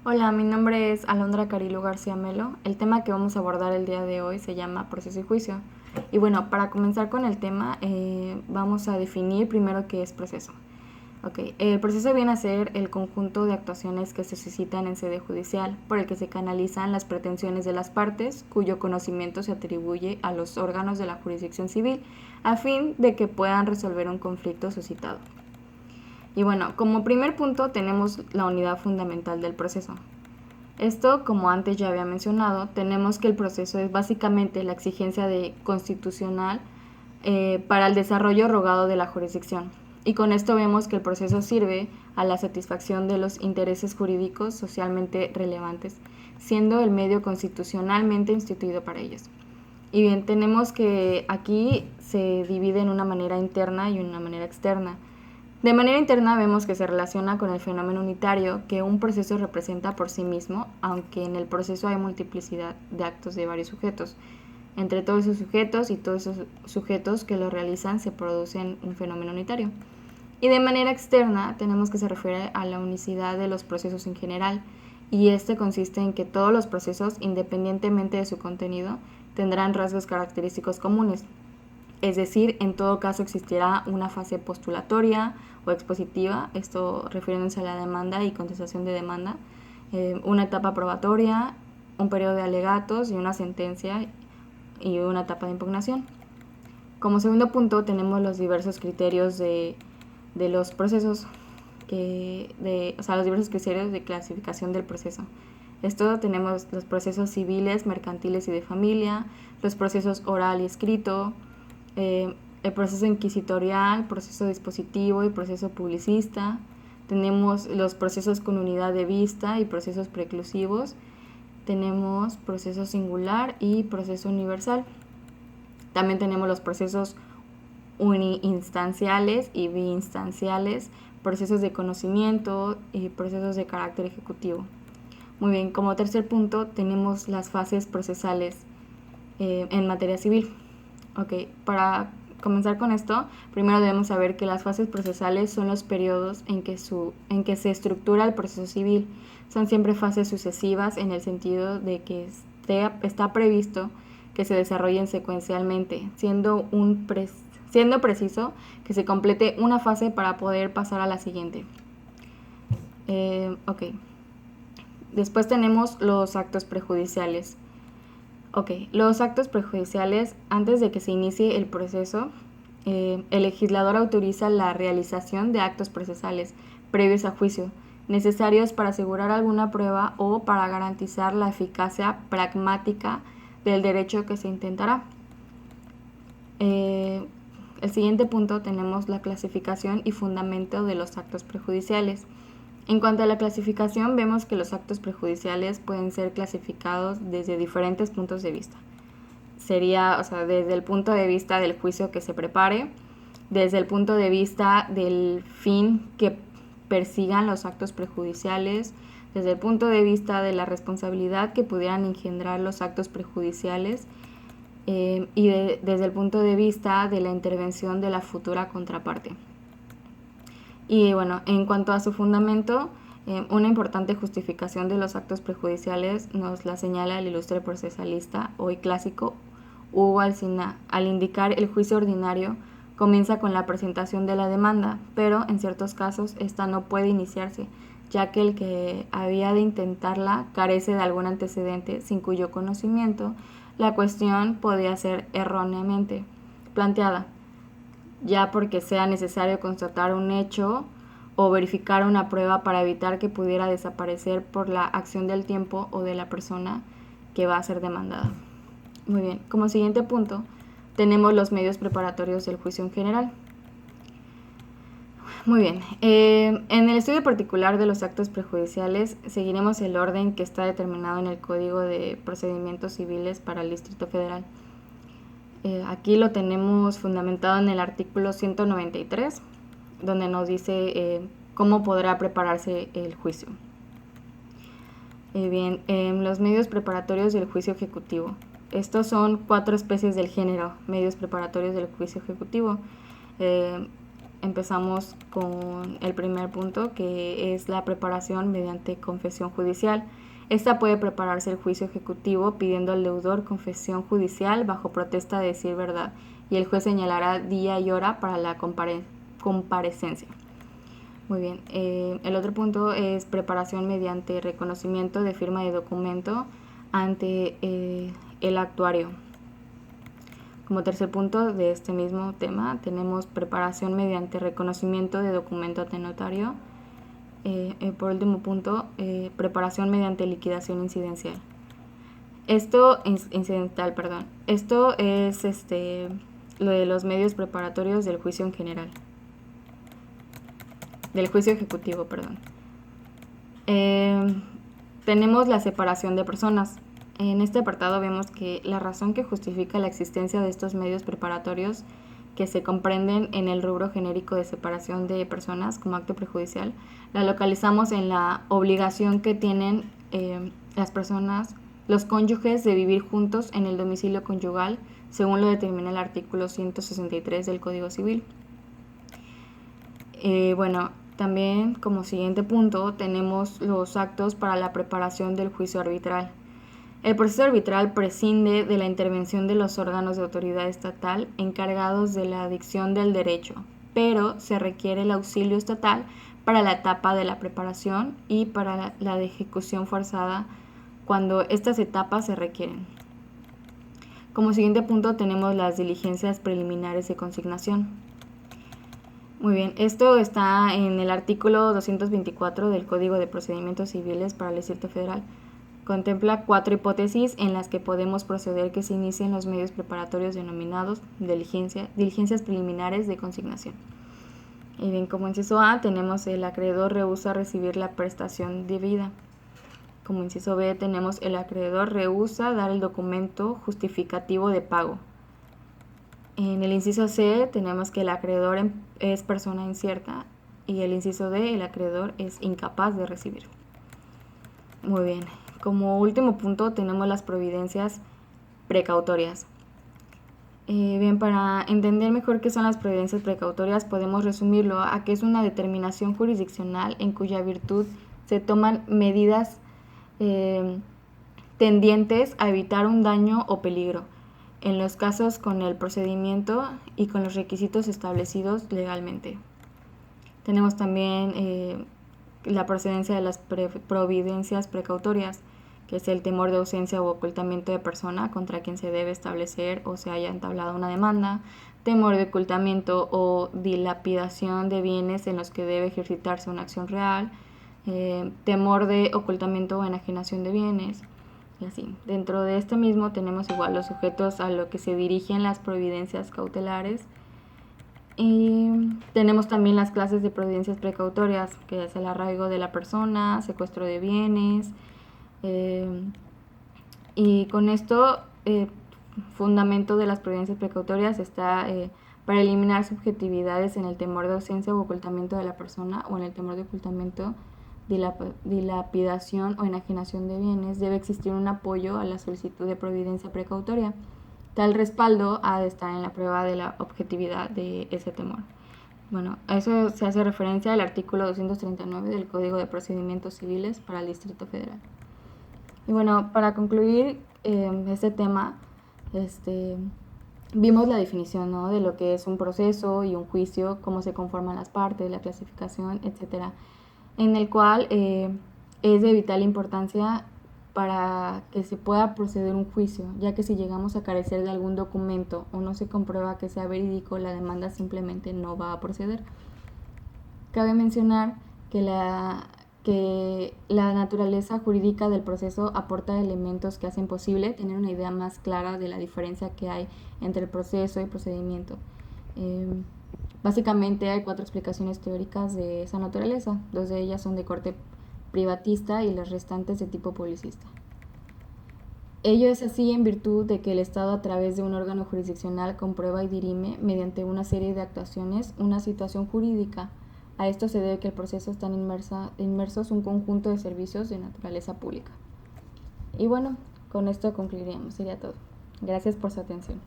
Hola, mi nombre es Alondra Carilo García Melo. El tema que vamos a abordar el día de hoy se llama proceso y juicio. Y bueno, para comenzar con el tema, vamos a definir primero qué es proceso. El proceso viene a ser el conjunto de actuaciones que se suscitan en sede judicial, por el que se canalizan las pretensiones de las partes, cuyo conocimiento se atribuye a los órganos de la jurisdicción civil, a fin de que puedan resolver un conflicto suscitado. Y bueno, como primer punto tenemos la unidad fundamental del proceso. Esto, como antes ya había mencionado, tenemos que el proceso es básicamente la exigencia constitucional para el desarrollo rogado de la jurisdicción. Y con esto vemos que el proceso sirve a la satisfacción de los intereses jurídicos socialmente relevantes, siendo el medio constitucionalmente instituido para ellos. Y bien, tenemos que aquí se divide en una manera interna y una manera externa. De manera interna vemos que se relaciona con el fenómeno unitario que un proceso representa por sí mismo, aunque en el proceso hay multiplicidad de actos de varios sujetos. Entre todos esos sujetos y todos esos sujetos que lo realizan se producen un fenómeno unitario. Y de manera externa tenemos que se refiere a la unicidad de los procesos en general, y este consiste en que todos los procesos, independientemente de su contenido, tendrán rasgos característicos comunes. Es decir, en todo caso existirá una fase postulatoria o expositiva, esto refiriéndose a la demanda y contestación de demanda, una etapa probatoria, un periodo de alegatos y una sentencia y una etapa de impugnación. Como segundo punto tenemos los diversos criterios de los procesos, los diversos criterios de clasificación del proceso. Esto tenemos los procesos civiles, mercantiles y de familia, los procesos oral y escrito, el proceso inquisitorial, proceso dispositivo y proceso publicista. Tenemos los procesos con unidad de vista y procesos preclusivos. Tenemos proceso singular y proceso universal. También tenemos los procesos uniinstanciales y biinstanciales, procesos de conocimiento y procesos de carácter ejecutivo. Muy bien, como tercer punto tenemos las fases procesales en materia civil. Para comenzar con esto, primero debemos saber que las fases procesales son los periodos en que se estructura el proceso civil. Son siempre fases sucesivas en el sentido de que está previsto que se desarrollen secuencialmente, siendo preciso que se complete una fase para poder pasar a la siguiente. Después tenemos los actos prejudiciales. Los actos prejudiciales, antes de que se inicie el proceso, el legislador autoriza la realización de actos procesales previos a juicio, necesarios para asegurar alguna prueba o para garantizar la eficacia pragmática del derecho que se intentará. El siguiente punto tenemos la clasificación y fundamento de los actos prejudiciales. En cuanto a la clasificación, vemos que los actos prejudiciales pueden ser clasificados desde diferentes puntos de vista. Sería, desde el punto de vista del juicio que se prepare, desde el punto de vista del fin que persigan los actos prejudiciales, desde el punto de vista de la responsabilidad que pudieran engendrar los actos prejudiciales y desde el punto de vista de la intervención de la futura contraparte. Y bueno, en cuanto a su fundamento, una importante justificación de los actos prejudiciales nos la señala el ilustre procesalista, hoy clásico, Hugo Alsina, al indicar el juicio ordinario comienza con la presentación de la demanda, pero en ciertos casos esta no puede iniciarse, ya que el que había de intentarla carece de algún antecedente sin cuyo conocimiento la cuestión podía ser erróneamente planteada, ya porque sea necesario constatar un hecho o verificar una prueba para evitar que pudiera desaparecer por la acción del tiempo o de la persona que va a ser demandada. Muy bien, como siguiente punto tenemos los medios preparatorios del juicio en general. Muy bien, en el estudio particular de los actos prejudiciales seguiremos el orden que está determinado en el Código de Procedimientos Civiles para el Distrito Federal. Aquí lo tenemos fundamentado en el artículo 193, donde nos dice cómo podrá prepararse el juicio. Bien, los medios preparatorios del juicio ejecutivo. Estos son 4 especies del género, medios preparatorios del juicio ejecutivo. empezamos con el primer punto, que es la preparación mediante confesión judicial. Esta puede prepararse el juicio ejecutivo pidiendo al deudor confesión judicial bajo protesta de decir verdad, y el juez señalará día y hora para la comparecencia. Muy bien, el otro punto es preparación mediante reconocimiento de firma de documento ante el actuario. Como tercer punto de este mismo tema tenemos preparación mediante reconocimiento de documento ante notario. Por último punto, preparación mediante liquidación incidencial. Esto es lo de los medios preparatorios del juicio en general. Del juicio ejecutivo, perdón. Tenemos la separación de personas. En este apartado vemos que la razón que justifica la existencia de estos medios preparatorios, que se comprenden en el rubro genérico de separación de personas como acto prejudicial, la localizamos en la obligación que tienen las personas, los cónyuges, de vivir juntos en el domicilio conyugal, según lo determina el artículo 163 del Código Civil. También como siguiente punto tenemos los actos para la preparación del juicio arbitral. El proceso arbitral prescinde de la intervención de los órganos de autoridad estatal encargados de la dicción del derecho, pero se requiere el auxilio estatal para la etapa de la preparación y para la de ejecución forzada cuando estas etapas se requieren. Como siguiente punto tenemos las diligencias preliminares de consignación. Muy bien, esto está en el artículo 224 del Código de Procedimientos Civiles para el Distrito Federal. Contempla 4 hipótesis en las que podemos proceder que se inicien los medios preparatorios denominados diligencias preliminares de consignación. Y bien, como inciso A tenemos el acreedor rehúsa recibir la prestación debida. Como inciso B tenemos el acreedor rehúsa dar el documento justificativo de pago. En el inciso C tenemos que el acreedor es persona incierta, y el inciso D, el acreedor es incapaz de recibir. Muy bien. Como último punto tenemos las providencias precautorias. Bien, para entender mejor qué son las providencias precautorias podemos resumirlo a que es una determinación jurisdiccional en cuya virtud se toman medidas tendientes a evitar un daño o peligro, en los casos con el procedimiento y con los requisitos establecidos legalmente. Tenemos también la procedencia de las providencias precautorias, que es el temor de ausencia u ocultamiento de persona contra quien se debe establecer o se haya entablado una demanda, temor de ocultamiento o dilapidación de bienes en los que debe ejercitarse una acción real, temor de ocultamiento o enajenación de bienes, y así. Dentro de este mismo tenemos igual los sujetos a lo que se dirigen las providencias cautelares, y tenemos también las clases de providencias precautorias, que es el arraigo de la persona, secuestro de bienes, y con esto fundamento de las providencias precautorias está para eliminar subjetividades en el temor de ausencia o ocultamiento de la persona o en el temor de ocultamiento, dilapidación o enajenación de bienes. Debe existir un apoyo a la solicitud de providencia precautoria. Tal respaldo ha de estar en la prueba de la objetividad de ese temor. Bueno, a eso se hace referencia al artículo 239 del Código de Procedimientos Civiles para el Distrito Federal. Y bueno, para concluir este tema, vimos la definición, ¿no?, de lo que es un proceso y un juicio, cómo se conforman las partes, la clasificación, etcétera, en el cual es de vital importancia para que se pueda proceder un juicio, ya que si llegamos a carecer de algún documento o no se comprueba que sea verídico, la demanda simplemente no va a proceder. Cabe mencionar que la naturaleza jurídica del proceso aporta elementos que hacen posible tener una idea más clara de la diferencia que hay entre el proceso y procedimiento. Básicamente hay 4 explicaciones teóricas de esa naturaleza. 2 de ellas son de corte privatista y las restantes de tipo publicista. Ello es así en virtud de que el Estado, a través de un órgano jurisdiccional, comprueba y dirime mediante una serie de actuaciones una situación jurídica. A esto se debe que el proceso están inmersos un conjunto de servicios de naturaleza pública. Y bueno, con esto concluiríamos. Sería todo. Gracias por su atención.